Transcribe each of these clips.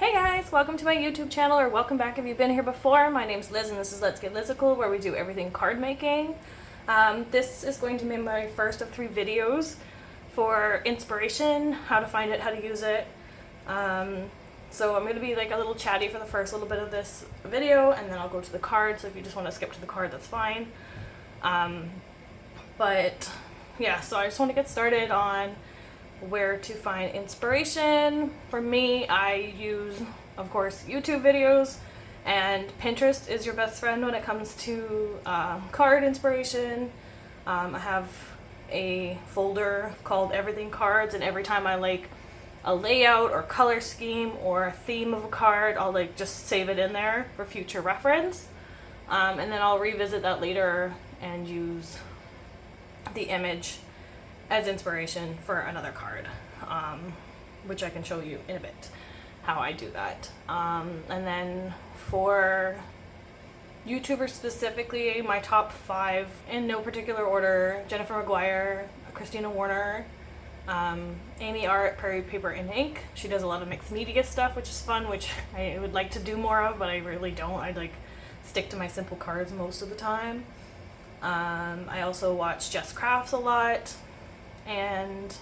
Hey guys, welcome to my YouTube channel, or welcome back if you've been here before. My name's Liz and this is Let's Get Lizical, where we do everything card making. This is going to be my first of 3 videos for inspiration, how to find it, how to use it. So I'm going to be like a little chatty for the first little bit of this video, and then I'll go to the card, so if you just want to skip to the card, that's fine. But yeah, so I just want to get started on where to find inspiration. For me, I use, of course, YouTube videos, and Pinterest is your best friend when it comes to card inspiration. I have a folder called Everything Cards, and every time I like a layout or color scheme or a theme of a card, I'll like just save it in there for future reference, and then I'll revisit that later and use the image as inspiration for another card, which I can show you in a bit how I do that. And then for YouTubers specifically, my top 5 in no particular order: Jennifer McGuire, Christina Warner, Amy Art, Prairie Paper and Ink. She does a lot of mixed media stuff, which is fun, which I would like to do more of, but I really don't. I like stick to my simple cards most of the time. I also watch Jess Crafts a lot, and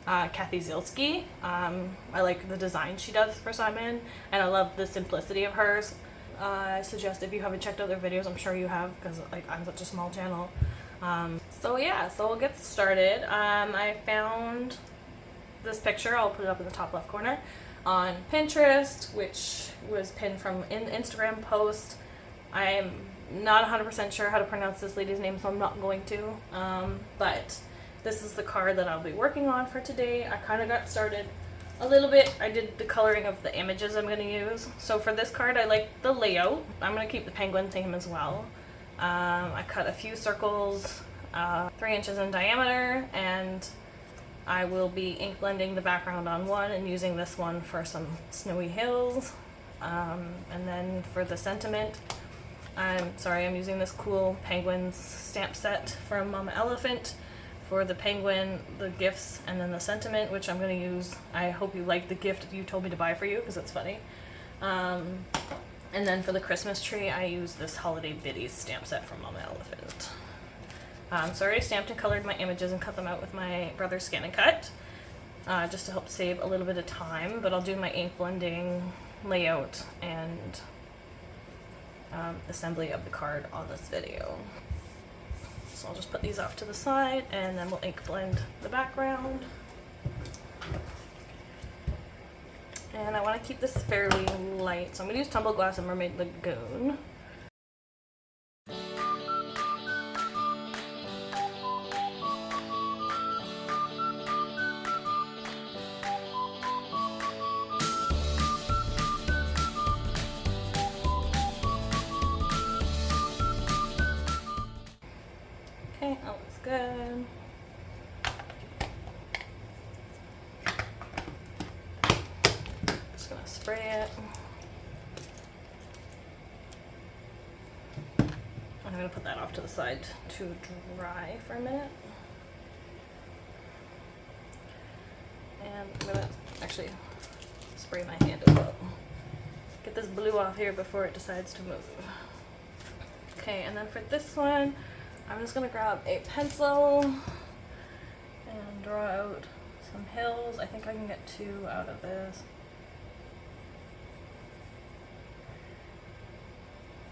Kathy Zielski. I like the design she does for Simon, and I love the simplicity of hers. I suggest, if you haven't checked out their videos, I'm sure you have, because like I'm such a small channel. So yeah, so we'll get started. I found this picture, I'll put it up in the top left corner, on Pinterest, which was pinned from an Instagram post. I'm not 100% sure how to pronounce this lady's name, so I'm not going to, but this is the card that I'll be working on for today. I kind of got started a little bit. I did the coloring of the images I'm going to use. So for this card, I like the layout. I'm going to keep the penguin theme as well. I cut a few circles, 3 inches in diameter, and I will be ink blending the background on one and using this one for some snowy hills. And then for the sentiment, I'm using this cool penguins stamp set from Mama Elephant for the penguin, the gifts, and then the sentiment, which I'm going to use. I hope you like the gift you told me to buy for you, because it's funny. And then for the Christmas tree, I use this Holiday Biddies stamp set from Mama Elephant. So I already stamped and colored my images and cut them out with my brother's Scan and Cut, just to help save a little bit of time, but I'll do my ink blending, layout, and assembly of the card on this video. So I'll just put these off to the side, and then we'll ink blend the background. And I want to keep this fairly light, so I'm going to use Tumble Glass and Mermaid Lagoon. Okay, that looks good. Just gonna spray it. I'm gonna put that off to the side to dry for a minute. And I'm gonna actually spray my hand as well. Get this blue off here before it decides to move. Okay, and then for this one, I'm just going to grab a pencil and draw out some hills. I think I can get 2 out of this.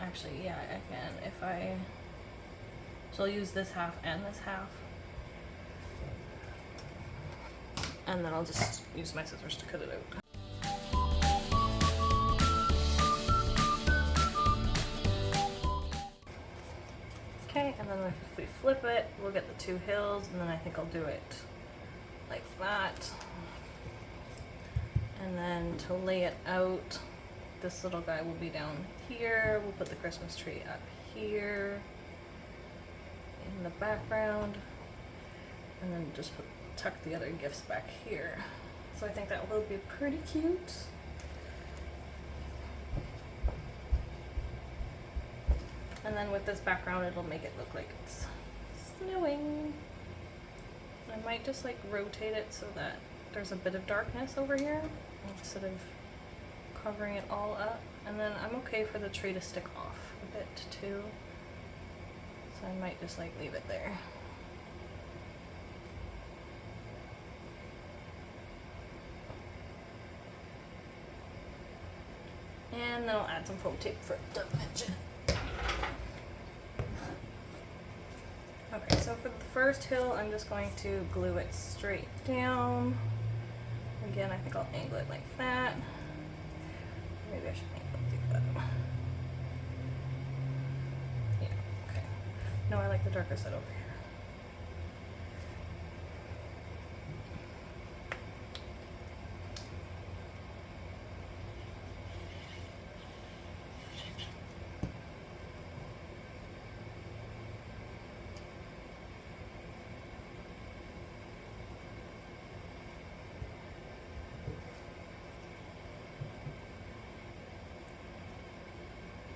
Actually, yeah, I can. So I'll use this half and this half. And then I'll just use my scissors to cut it out. Okay, and then if we flip it, we'll get the 2 hills, and then I think I'll do it like that. And then to lay it out, this little guy will be down here. We'll put the Christmas tree up here in the background, and then just tuck the other gifts back here. So I think that will be pretty cute. And then with this background, it'll make it look like it's snowing. I might just like rotate it so that there's a bit of darkness over here instead of covering it all up, and then I'm okay for the tree to stick off a bit too, so I might just like leave it there. And then I'll add some foam tape for dimension. Okay, so for the first hill, I'm just going to glue it straight down. Again, I think I'll angle it like that. Maybe I should angle it like that. Yeah, okay. No, I like the darker side over here.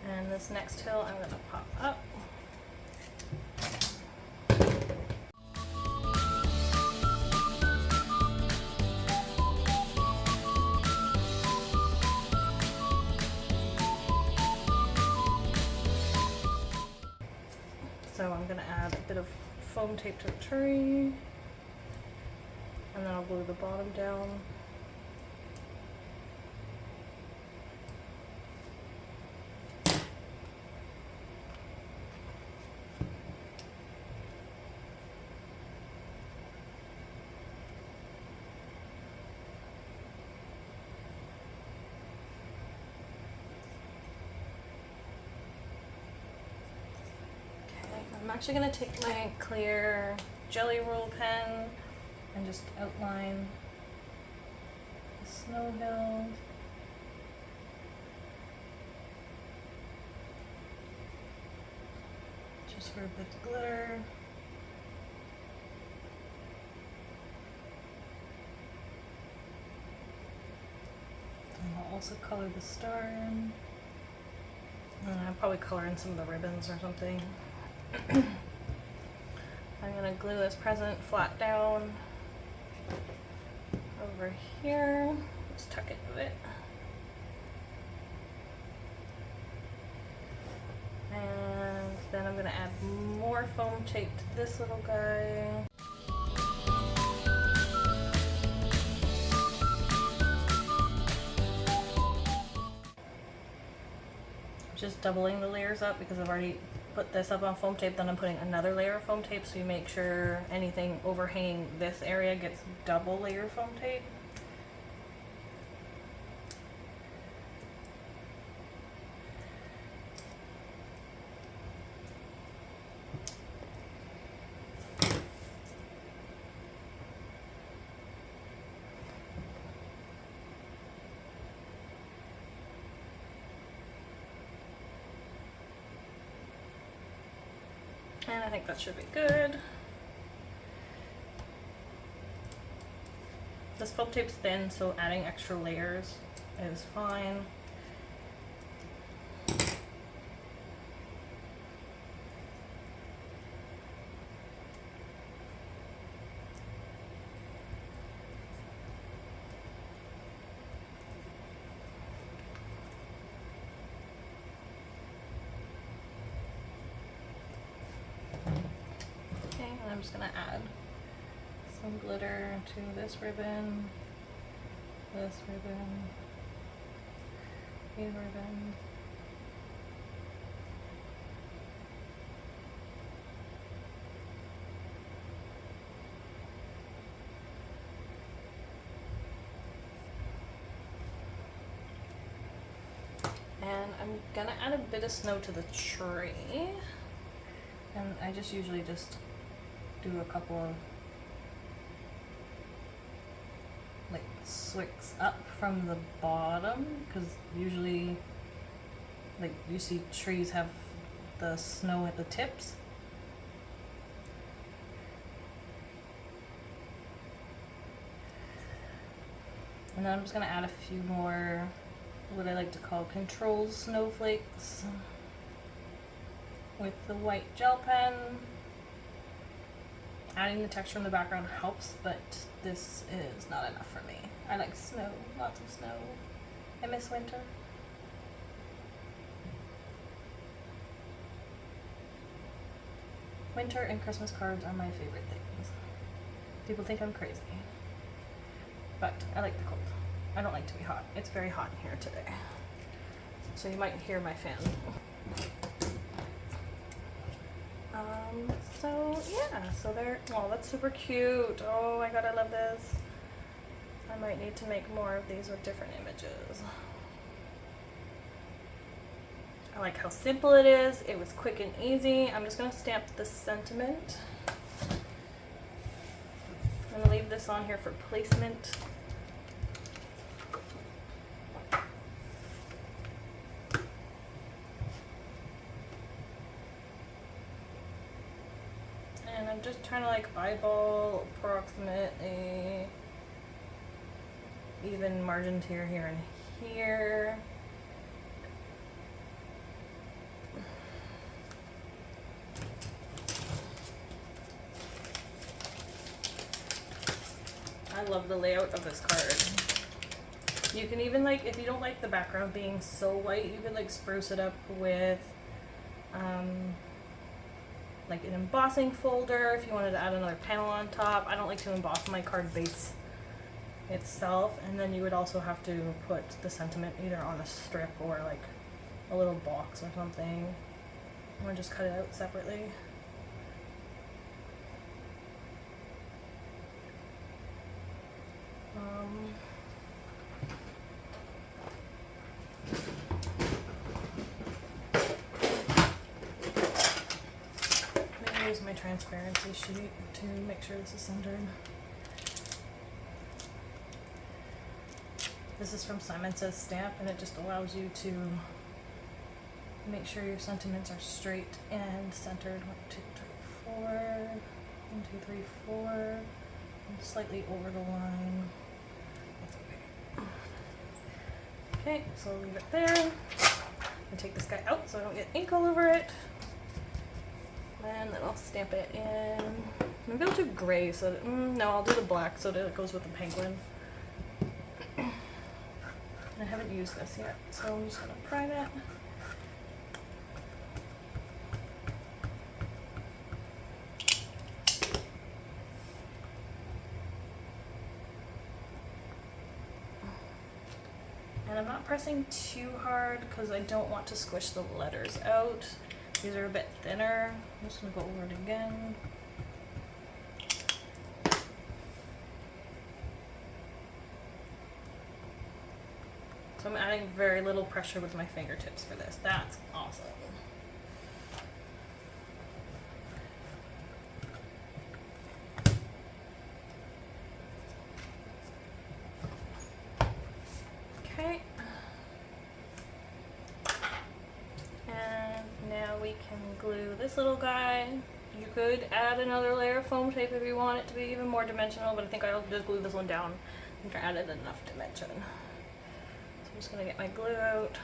And this next hill I'm going to pop up. So I'm going to add a bit of foam tape to the tree, and then I'll glue the bottom down. I'm actually going to take my clear Jelly Roll pen and just outline the snow hills. Just for a bit of glitter. And I'll also color the star in. And I'll probably color in some of the ribbons or something. I'm going to glue this present flat down over here. Just tuck it a bit. And then I'm going to add more foam tape to this little guy. Just doubling the layers up because I've already put this up on foam tape, then I'm putting another layer of foam tape, so you make sure anything overhanging this area gets double layer foam tape. And I think that should be good. This foam tape's thin, so adding extra layers is fine. I'm just going to add some glitter to this ribbon, this ribbon, a ribbon. And I'm going to add a bit of snow to the tree. And I just usually just do a couple of like swicks up from the bottom, because usually like you see trees have the snow at the tips. And then I'm just going to add a few more what I like to call control snowflakes with the white gel pen. Adding the texture in the background helps, but this is not enough for me. I like snow, lots of snow, I miss winter. Winter and Christmas cards are my favorite things. People think I'm crazy, but I like the cold. I don't like to be hot. It's very hot in here today, so you might hear my fan. So yeah, so there. Oh, that's super cute. Oh my god, I love this. I might need to make more of these with different images. I like how simple it is. It was quick and easy. I'm just gonna stamp the sentiment. I'm gonna leave this on here for placement. And I'm just trying to like eyeball approximately even margins here, here, and here. I love the layout of this card. You can even like, if you don't like the background being so white, you can like spruce it up with like an embossing folder if you wanted to add another panel on top. I don't like to emboss my card base itself, and then you would also have to put the sentiment either on a strip or like a little box or something, or just cut it out separately. I'm going to use my transparency sheet to make sure this is centered. This is from Simon Says Stamp, and it just allows you to make sure your sentiments are straight and centered. 1, 2, 3, 4. 1, 2, 3, 4. And slightly over the line. That's okay. Okay, so I'll leave it there. And take this guy out so I don't get ink all over it. And then I'll stamp it in. Maybe I'll do gray so that, no, I'll do the black so that it goes with the penguin. I haven't used this yet, so I'm just gonna prime it. And I'm not pressing too hard because I don't want to squish the letters out. These are a bit thinner. I'm just gonna go over it again. So I'm adding very little pressure with my fingertips for this. That's awesome. Okay. And now we can glue this little guy. You could add another layer of foam tape if you want it to be even more dimensional, but I think I'll just glue this one down. I think I added enough dimension. I'm just going to get my glue out.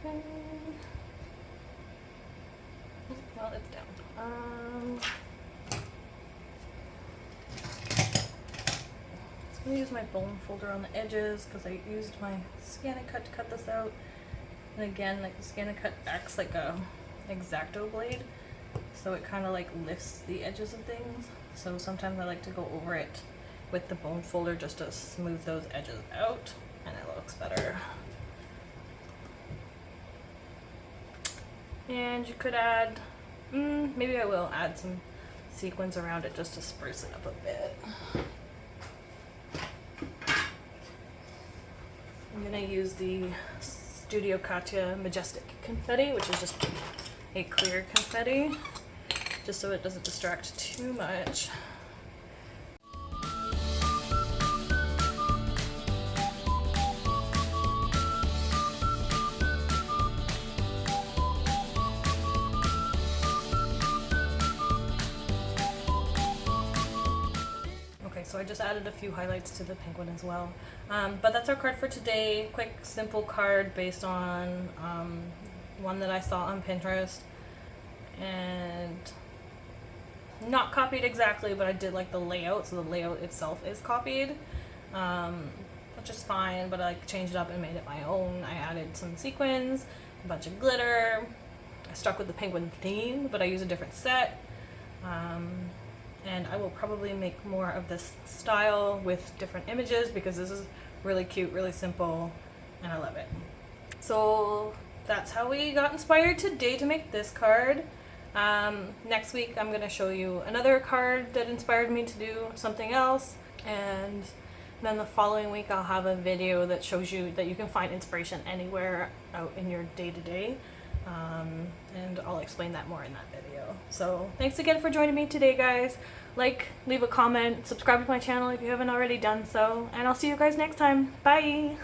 Okay. Well, it's down. I'm going to use my bone folder on the edges because I used my Scan-A-Cut to cut this out. And again, like the Scan-A-Cut acts like a X-Acto blade, so it kind of like lifts the edges of things. So sometimes I like to go over it with the bone folder just to smooth those edges out, and it looks better. And you could add, maybe I will add some sequins around it just to spruce it up a bit. I'm going to use the Studio Katya Majestic Confetti, which is just a clear confetti, just so it doesn't distract too much. I just added a few highlights to the pink one as well. But that's our card for today. Quick, simple card based on one that I saw on Pinterest. And not copied exactly, but I did like the layout, so the layout itself is copied, which is fine, but I like changed it up and made it my own. I added some sequins, a bunch of glitter. I stuck with the penguin theme, but I use a different set. And I will probably make more of this style with different images because this is really cute, really simple, and I love it. So that's how we got inspired today to make this card. Next week I'm going to show you another card that inspired me to do something else, and then the following week I'll have a video that shows you that you can find inspiration anywhere out in your day-to-day, and I'll explain that more in that video. So thanks again for joining me today, guys. Like, leave a comment, subscribe to my channel if you haven't already done so, and I'll see you guys next time. Bye!